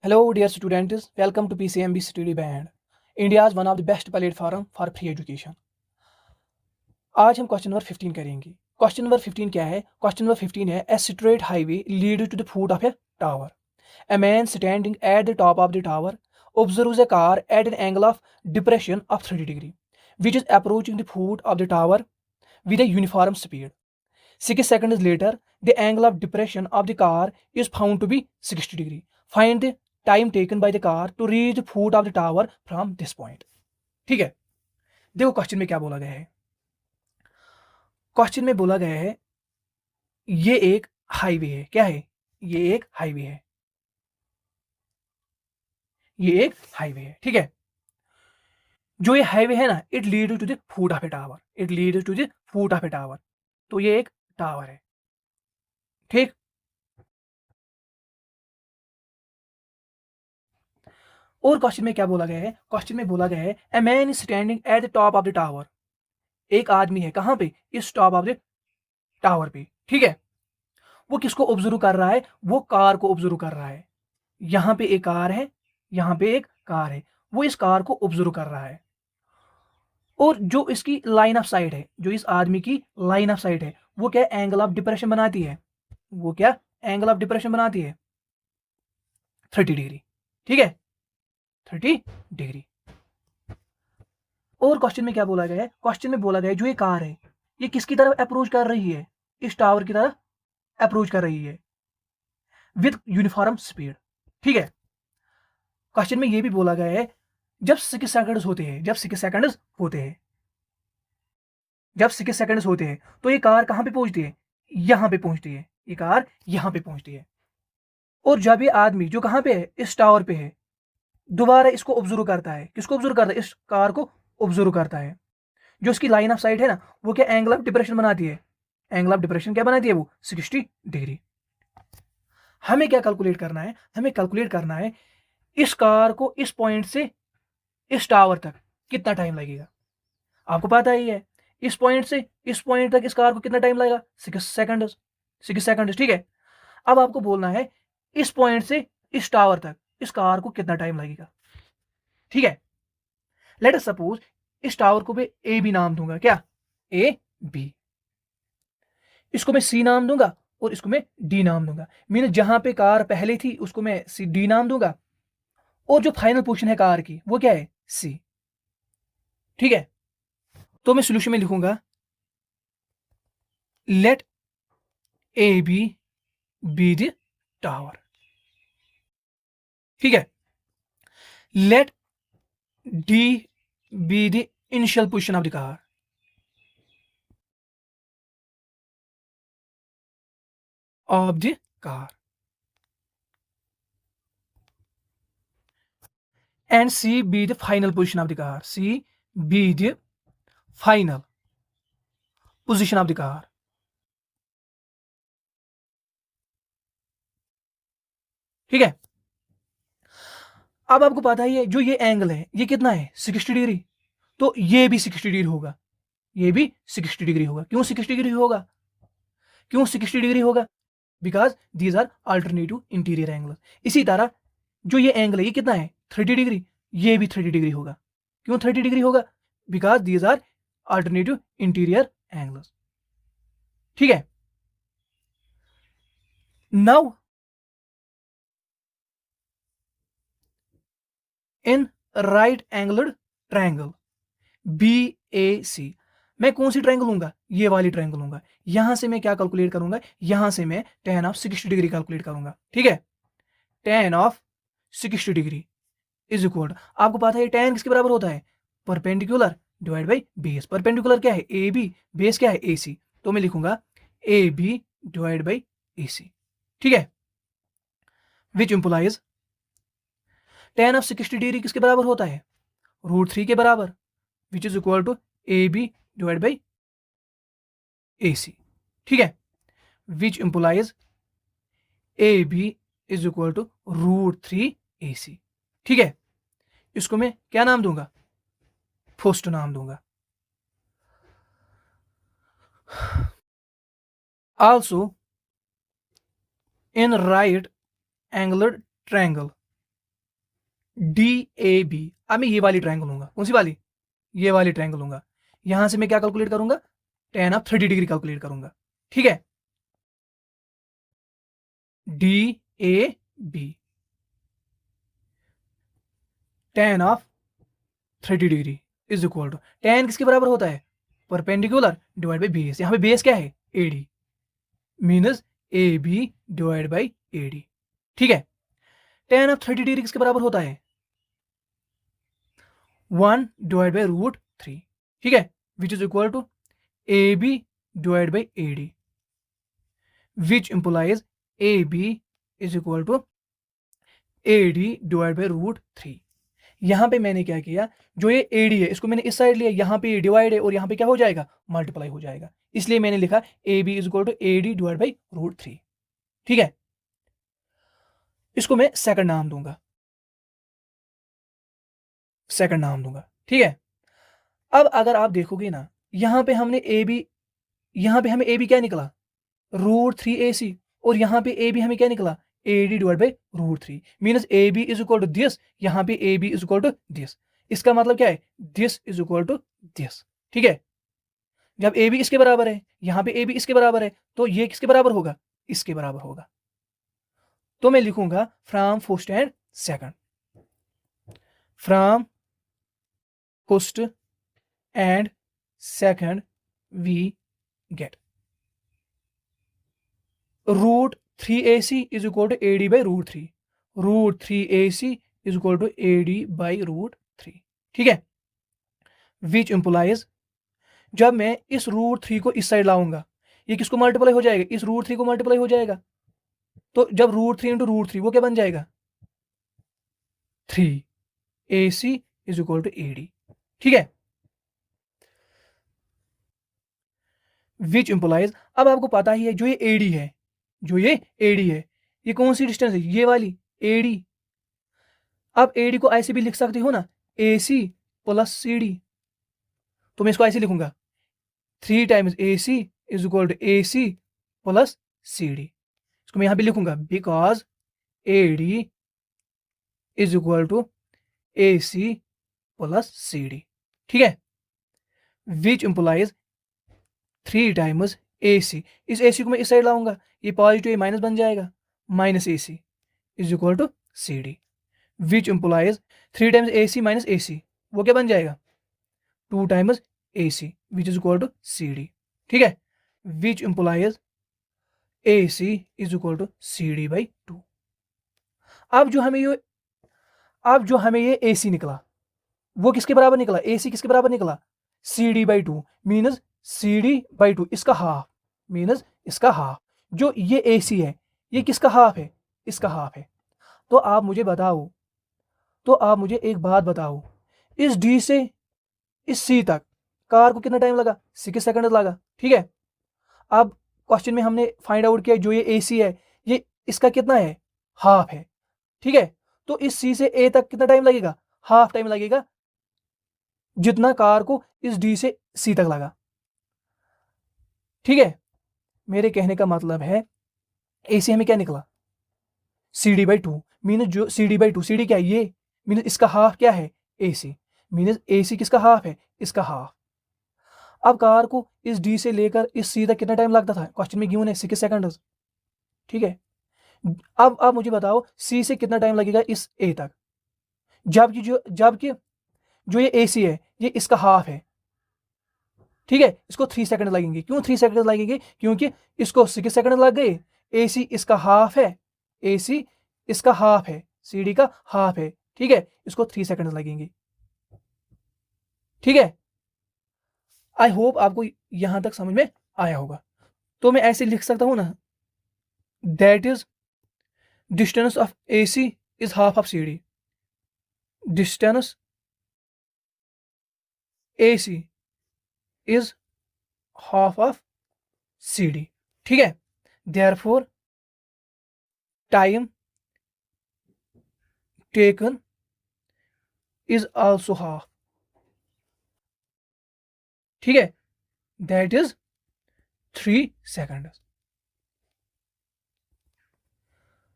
Hello, dear students. Welcome to PCMB Study Band, India's one of the best platform for free education. आज हम question number 15 करेंगे। Question number 15 क्या है? Question number 15 है a straight highway lead to the foot of a tower. A man standing at the top of the tower observes a car at an angle of depression of 30 degree, which is approaching the foot of the tower with a uniform speed. 6 seconds later, the angle of depression of the car is found to be 60 degree. Find the time taken by the car to reach the foot of the tower from this point. ठीक है, देखो question में क्या बोला गया है। Question में बोला गया है ये एक हाईवे है। क्या है? ये एक हाईवे है। ये एक हाईवे है। ठीक है, जो ये हाईवे है ना, it lead to the foot of a tower. It lead to the foot of a tower. तो ये एक टावर है। ठीक, और क्वेश्चन में क्या बोला गया है? क्वेश्चन में बोला गया है a man is standing at the top of the tower. एक आदमी है कहां पे? इस टॉप ऑफ द टावर पे। ठीक है, वो किसको ऑब्जर्व कर रहा है? वो कार को ऑब्जर्व कर रहा है। यहां पे एक कार है, यहां पे एक कार है। वो इस कार को ऑब्जर्व कर रहा है। और जो इसकी लाइन ऑफ साइट है, जो इस आदमी की लाइन ऑफ साइट है, वो क्या एंगल ऑफ डिप्रेशन बनाती है? वो क्या एंगल ऑफ डिप्रेशन बनाती है? 30 डिग्री। ठीक है, 30 डिग्री। और क्वेश्चन में क्या बोला गया है? क्वेश्चन में बोला गया है जो ये कार है, ये किसकी तरफ अप्रोच कर रही है? इस टावर की तरफ अप्रोच कर रही है विद यूनिफॉर्म स्पीड। ठीक है, क्वेश्चन में ये भी बोला गया है जब 6 सेकंड्स होते हैं, जब 6 सेकंड्स होते हैं, जब 6 सेकंड्स होते हैं, तो ये कार कहां पे पहुंचती है? यहां पे पहुंचती है। ये कार यहां पे पहुंचती है। और जब ये आदमी जो कहां पे है? इस टावर पे है, दोबारा इसको ऑब्जर्व करता है। किसको ऑब्जर्व करता है? इस कार को ऑब्जर्व करता है। जो इसकी लाइन ऑफ साइट है ना, वो क्या एंगल ऑफ डिप्रेशन बनाती है? एंगल ऑफ डिप्रेशन क्या बनाती है? वो 60 डिग्री। हमें क्या कैलकुलेट करना है? हमें कैलकुलेट करना है इस कार को इस पॉइंट से इस टावर तक कितना टाइम लगेगा। आपको पता ही है इस पॉइंट से इस पॉइंट तक इस कार को कितना टाइम लगेगा? 6 सेकंड। 6 सेकंड। ठीक है, अब आपको बोलना है इस पॉइंट से इस टावर तक इस कार को कितना टाइम लगेगा। ठीक है, लेट अस सपोज इस टावर को मैं ए बी नाम दूंगा। क्या? A B. इसको मैं सी नाम दूंगा और इसको मैं डी नाम दूंगा। मीन जहां पे कार पहले थी उसको मैं सी डी नाम दूंगा, और जो फाइनल पोजीशन है कार की वो क्या है? सी। ठीक है, तो मैं सोल्यूशन में लिखूंगा let A B the tower. ठीक है, let D B the initial position of the car. Of the car and C be the final position of the car. C be the final position of the car. ठीक है, अब आपको पता ही है जो ये एंगल है ये कितना है? 60 डिग्री। तो ये भी 60 डिग्री होगा, ये भी 60 डिग्री होगा। क्यों 60 डिग्री होगा? क्यों 60 डिग्री होगा? Because these are alternative interior angle. इसी तरह जो ये एंगल है ये कितना है? 30 डिग्री। ये भी 30 डिग्री होगा। क्यों 30 डिग्री होगा? Because these are alternative interior angles. ठीक है, now in right angled triangle B A C, मैं कौन सी ट्रायंगल लूंगा? ये वाली ट्रायंगल लूंगा। यहां से मैं क्या कैलकुलेट करूंगा? यहां से मैं tan ऑफ 60 डिग्री कैलकुलेट करूंगा। ठीक है, tan of 60 degree is equal, आपको पता है tan किसके बराबर होता है? Perpendicular divide by base. Perpendicular क्या है? A B. बेस क्या है? ए सी। तो मैं लिखूंगा A B divide by A C. ठीक है, which implies tan of 60 degree किसके बराबर होता है? √3 के बराबर, which is equal to A B divide by A C. ठीक है, which implies A B is equal to √3 A C. ठीक है, इसको मैं क्या नाम दूंगा? फर्स्ट नाम दूंगा। Also in right angled triangle DAB। अब मैं ये वाली ट्रायंगल लूंगा, कौन सी वाली, ये वाली ट्रायंगल लूंगा। यहां से मैं क्या कैलकुलेट करूंगा, tan ऑफ 30 डिग्री कैलकुलेट करूंगा। ठीक है, DAB tan of 30 degree is equal to, tan किसके बराबर होता है, परपेंडिकुलर डिवाइड बाई बेस। यहाँ पे बेस क्या है, AD, मीनस AB divide by AD। ठीक है, tan ऑफ 30 डिग्री किसके बराबर होता है, 1 डिवाइड बाई √3। ठीक है, which is equal to AB divide by AD, which implies AB is equal to AD divide by √3। यहां पे मैंने क्या किया, जो ये AD है इसको मैंने इस साइड लिया, यहां पे डिवाइड है और यहां पे क्या हो जाएगा, मल्टीप्लाई हो जाएगा, इसलिए मैंने लिखा AB is equal to AD divide by √3। ठीक है, इसको मैं सेकंड नाम दूंगा, सेकंड नाम दूंगा। ठीक है, अब अगर आप देखोगे ना, यहां पे हमने AB, यहां पे हमें AB क्या निकला, √3AC, और यहां पे AB हमें क्या निकला, AD divide by √3, minus AB is equal to this, यहां पे AB is equal to this. इसका मतलब क्या है, this is equal to this. ठीक है, जब AB इसके बराबर है, यहां पे AB इसके बराबर है, तो ये किसके बराबर होगा, इसके बराबर होगा। तो मैं लिखूंगा from first and second, from first and second we get √3AC is equal to AD by √3, √3AC is equal to AD by √3। ठीक है, विच इंप्लाइज, जब मैं इस √3 को इस साइड लाऊंगा, ये किसको मल्टीप्लाई हो जाएगा, इस √3 को मल्टीप्लाई हो जाएगा, तो जब √3 इंटू √3 वो क्या बन जाएगा, 3AC is equal to AD। ठीक है, विच इंप्लाइज, अब आपको पता ही है जो ये AD है, जो ये AD है, ये कौन सी डिस्टेंस है, ये वाली AD। अब AD को ऐसे भी लिख सकते हो ना, AC प्लस CD, तो मैं इसको ऐसे लिखूंगा 3 times AC is equal to AC plus CD। इसको मैं यहां पे लिखूंगा because AD is equal to AC plus CD। ठीक है, विच इंप्लाइज 3 टाइम्स AC, इस AC को मैं इस साइड लाऊंगा, ये पॉजिटिव माइनस बन जाएगा, minus AC is equal to CD, which implies 3 times AC minus AC, वो क्या बन जाएगा, 2 times AC which is equal to CD। ठीक है, which implies AC is equal to CD by 2। अब जो हमें ये AC निकला, वो किसके बराबर निकला, AC किसके बराबर निकला, CD बाई 2, मीनस CD बाई 2, इसका हाफ, मीनस इसका हाफ। जो ये AC है, ये किसका हाफ है, इसका हाफ है। तो आप मुझे बताओ, तो आप मुझे एक बात बताओ, इस D से इस C तक कार को कितना टाइम लगा, 6 सेकंड लगा। ठीक है, अब क्वेश्चन में हमने फाइंड आउट किया जो ये AC है, ये इसका कितना है, हाफ है। ठीक है, तो इस C से A तक कितना टाइम लगेगा, हाफ टाइम लगेगा, जितना कार को इस D से C तक लगा। ठीक है, मेरे कहने का मतलब है AC हमें क्या निकला, CD बाई 2, मीनस जो CD बाई 2, CD क्या है ये, मीनस इसका हाफ क्या है, AC, मीनस AC किसका हाफ है, इसका हाफ। अब कार को इस D से लेकर इस C तक कितना टाइम लगता था, क्वेश्चन में गिवन है 6 सेकंड। ठीक है, अब आप मुझे बताओ C से कितना टाइम लगेगा इस A तक, जबकि जो ये AC है ये इसका हाफ है। ठीक है, इसको 3 सेकंड लगेंगे, क्यों 3 सेकंड लगेंगे, क्योंकि इसको 6 सेकंड लग गए, AC इसका हाफ है, AC इसका हाफ है, CD का हाफ है। ठीक है, इसको 3 सेकंड लगेंगे। ठीक है, आई होप आपको यहां तक समझ में आया होगा। तो मैं ऐसे लिख सकता हूं ना, that is distance of AC is half of CD, distance AC is half of CD। ठीक है, therefore time taken is also half. ठीक है, दैट इज 3 सेकंड।